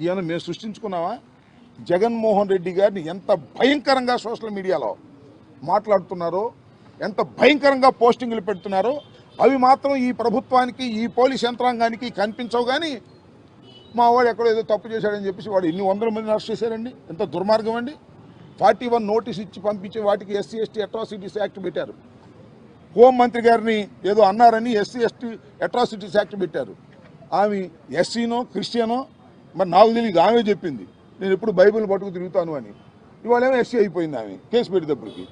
ఈయన మేము సృష్టించుకున్నావా? జగన్మోహన్ రెడ్డి గారిని ఎంత భయంకరంగా సోషల్ మీడియాలో మాట్లాడుతున్నారో, ఎంత భయంకరంగా పోస్టింగ్లు పెడుతున్నారో అవి మాత్రం ఈ ప్రభుత్వానికి, ఈ పోలీస్ యంత్రాంగానికి కనిపించవు. కానీ మా వాడు ఎక్కడో ఏదో తప్పు చేశాడని చెప్పేసి వాడు ఎన్ని వందల మందిని అరెస్ట్ చేశారండి. ఎంత దుర్మార్గం అండి. 41 నోటీస్ ఇచ్చి పంపించే వాటికి ఎస్సీ ఎస్టీ అట్రాసిటీస్ యాక్ట్ పెట్టారు. హోంమంత్రి గారిని ఏదో అన్నారని ఎస్సీ ఎస్టీ అట్రాసిటీస్ యాక్ట్ పెట్టారు. ఆమె ఎస్సీనో క్రిస్టియనో మరి నాకు తెలియదు, ఆమె చెప్పింది నేను ఎప్పుడు బైబిల్ పట్టుకు తిరుగుతాను అని. ఇవాళేమో ఎస్సీ అయిపోయింది ఆమె కేసు పెట్టేటప్పటికి.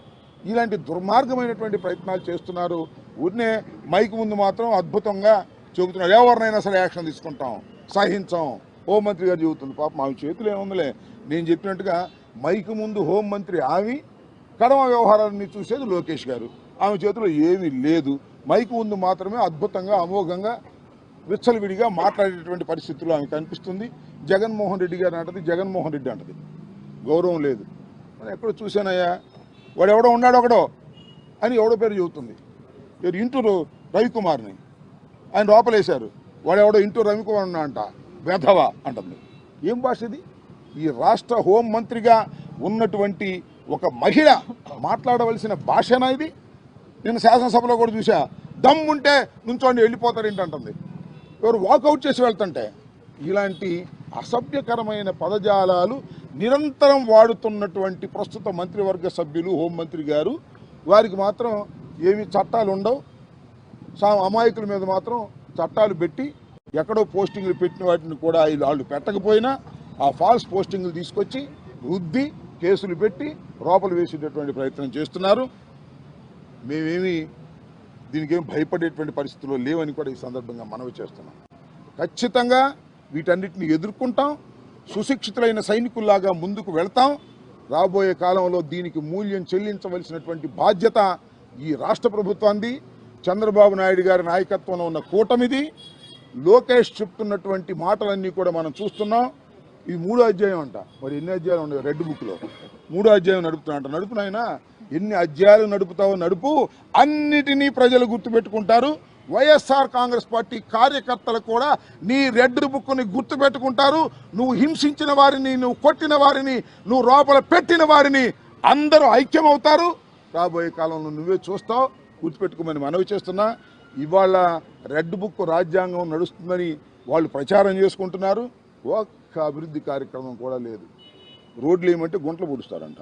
ఇలాంటి దుర్మార్గమైనటువంటి ప్రయత్నాలు చేస్తున్నారు. ఊరినే మైక్ ముందు మాత్రం అద్భుతంగా చెబుతున్నారు, ఎవరినైనా సరే యాక్షన్ తీసుకుంటాం, సహించాం. హోంమంత్రి గారు చెబుతుంది. పాపం ఆమె చేతులు ఏముందిలే, నేను చెప్పినట్టుగా మైక్ ముందు హోంమంత్రి ఆమె, కడమ వ్యవహారాన్ని చూసేది లోకేష్ గారు. ఆమె చేతిలో ఏమీ లేదు. మైక్ ముందు మాత్రమే అద్భుతంగా అమోఘంగా విచ్చలవిడిగా మాట్లాడేటువంటి పరిస్థితుల్లో ఆమె కనిపిస్తుంది. జగన్మోహన్ రెడ్డి గారు అంటది, జగన్మోహన్ రెడ్డి అంటది. గౌరవం లేదు. మనం ఎక్కడో చూశానయ్యా, వాడు ఎవడో ఉన్నాడు ఒకడో అని ఎవడో పేరు చెబుతుంది. ఇంటూరు రవికుమార్ని ఆయన లోపలేశారు. వాడెవడో ఇంటూరు రవికుమార్ ఉన్నా అంట, వెధవ అంటుంది. ఏం భాష ఇది? ఈ రాష్ట్ర హోంమంత్రిగా ఉన్నటువంటి ఒక మహిళ మాట్లాడవలసిన భాషనా ఇది? నేను శాసనసభలో కూడా చూసా, దమ్ముంటే నుంచోండి వెళ్ళిపోతారు ఏంటంటుంది. ఎవరు వాకౌట్ చేసి వెళ్తుంటే ఇలాంటి అసభ్యకరమైన పదజాలాలు నిరంతరం వాడుతున్నటువంటి ప్రస్తుత మంత్రివర్గ సభ్యులు, హోంమంత్రి గారు, వారికి మాత్రం ఏమి చట్టాలు ఉండవు. అమాయకుల మీద మాత్రం చట్టాలు పెట్టి ఎక్కడో పోస్టింగ్లు పెట్టిన వాటిని కూడా వాళ్ళు పెట్టకపోయినా ఆ ఫాల్స్ పోస్టింగ్లు తీసుకొచ్చి రుద్ది కేసులు పెట్టి లోపలు వేసేటటువంటి ప్రయత్నం చేస్తున్నారు. మేమేమి దీనికి ఏమి భయపడేటువంటి పరిస్థితుల్లో లేవని కూడా ఈ సందర్భంగా మనవి చేస్తున్నాం. ఖచ్చితంగా వీటన్నిటిని ఎదుర్కొంటాం. సుశిక్షితులైన సైనికుల్లాగా ముందుకు వెళ్తాం. రాబోయే కాలంలో దీనికి మూల్యం చెల్లించవలసినటువంటి బాధ్యత ఈ రాష్ట్ర ప్రభుత్వాన్ని, చంద్రబాబు నాయుడు గారి నాయకత్వంలో ఉన్న కూటమిది. లోకేష్ చెప్తున్నటువంటి మాటలన్నీ కూడా మనం చూస్తున్నాం. ఇది 3వ అధ్యాయం అంట. మరి ఎన్ని అధ్యాయాలు ఉన్నాయి రెడ్ బుక్లో? 3వ అధ్యాయం నడుపుతున్నా నడుపునాయనా, ఎన్ని అధ్యాయాలు నడుపుతావో నడుపు, అన్నిటినీ ప్రజలు గుర్తుపెట్టుకుంటారు. వైఎస్ఆర్ కాంగ్రెస్ పార్టీ కార్యకర్తలు కూడా నీ రెడ్ బుక్ని గుర్తుపెట్టుకుంటారు. నువ్వు హింసించిన వారిని, నువ్వు కొట్టిన వారిని, నువ్వు లోపల పెట్టిన వారిని అందరూ ఐక్యమవుతారు. రాబోయే కాలంలో నువ్వే చూస్తావు. గుర్తుపెట్టుకోమని మనవి చేస్తున్నా. ఇవాళ రెడ్ బుక్ రాజ్యాంగం నడుస్తుందని వాళ్ళు ప్రచారం చేసుకుంటున్నారు. ఒక్క అభివృద్ధి కార్యక్రమం కూడా లేదు. రోడ్లు ఏమంటే గుంటలు పొడుస్తారంట,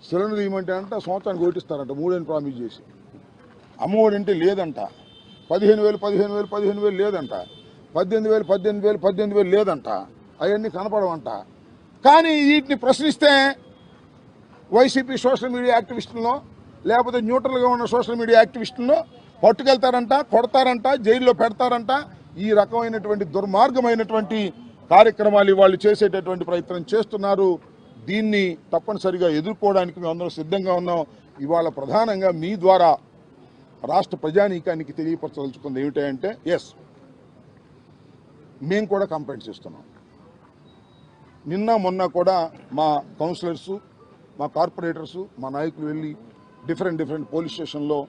సిలిండర్ ఏమంటే అంట సంవత్సరానికి ఓటిస్తారంట, 3 ప్రామిస్ చేసి. అమ్మఒడి అంటే లేదంట, 15,000 లేదంట, 18,000 లేదంట, అవన్నీ కనపడవంట. కానీ వీటిని ప్రశ్నిస్తే వైసీపీ సోషల్ మీడియా యాక్టివిస్టులను, లేకపోతే న్యూట్రల్గా ఉన్న సోషల్ మీడియా యాక్టివిస్టులను పట్టుకెళ్తారంట, కొడతారంట, జైల్లో పెడతారంట. ఈ రకమైనటువంటి దుర్మార్గమైనటువంటి కార్యక్రమాలు వాళ్ళు చేసేటటువంటి ప్రయత్నం చేస్తున్నారు. దీన్ని తప్పనిసరిగా ఎదుర్కోవడానికి మేమందరం సిద్ధంగా ఉన్నాం. ఇవాళ ప్రధానంగా మీ ద్వారా రాష్ట్ర ప్రజానీకానికి తెలియపరచదలుచుకుంది ఏమిటంటే, ఎస్, మేము కూడా కంప్లైంట్స్ ఇస్తున్నాం. నిన్న మొన్న కూడా మా కౌన్సిలర్సు, మా కార్పొరేటర్సు, మా నాయకులు వెళ్ళి డిఫరెంట్ పోలీస్ స్టేషన్లో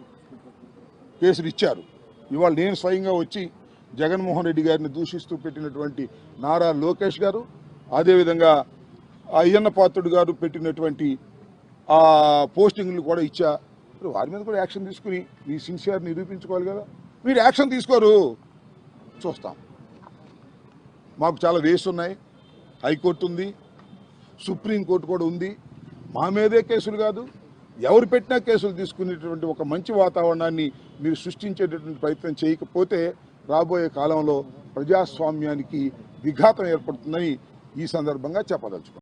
కేసులు ఇచ్చారు. ఇవాళ నేను స్వయంగా వచ్చి జగన్మోహన్ రెడ్డి గారిని దూషిస్తూ పెట్టినటువంటి నారా లోకేష్ గారు, అదేవిధంగా అయ్యన్న పాత్రుడు గారు పెట్టినటువంటి ఆ పోస్టింగ్లు కూడా ఇచ్చా. వారి మీద కూడా యాక్షన్ తీసుకుని మీ సిన్సియర్ నిరూపించుకోవాలి కదా. మీరు యాక్షన్ తీసుకోరు, చూస్తాం. మాకు చాలా వేస్ ఉన్నాయి. హైకోర్టు ఉంది, సుప్రీంకోర్టు కూడా ఉంది. మా మీదే కేసులు కాదు, ఎవరు పెట్టినా కేసులు తీసుకునేటువంటి ఒక మంచి వాతావరణాన్ని మీరు సృష్టించేటటువంటి ప్రయత్నం చేయకపోతే రాబోయే కాలంలో ప్రజాస్వామ్యానికి విఘాతం ఏర్పడుతుందని ఈ సందర్భంగా చెప్పదలుచుకున్నాను.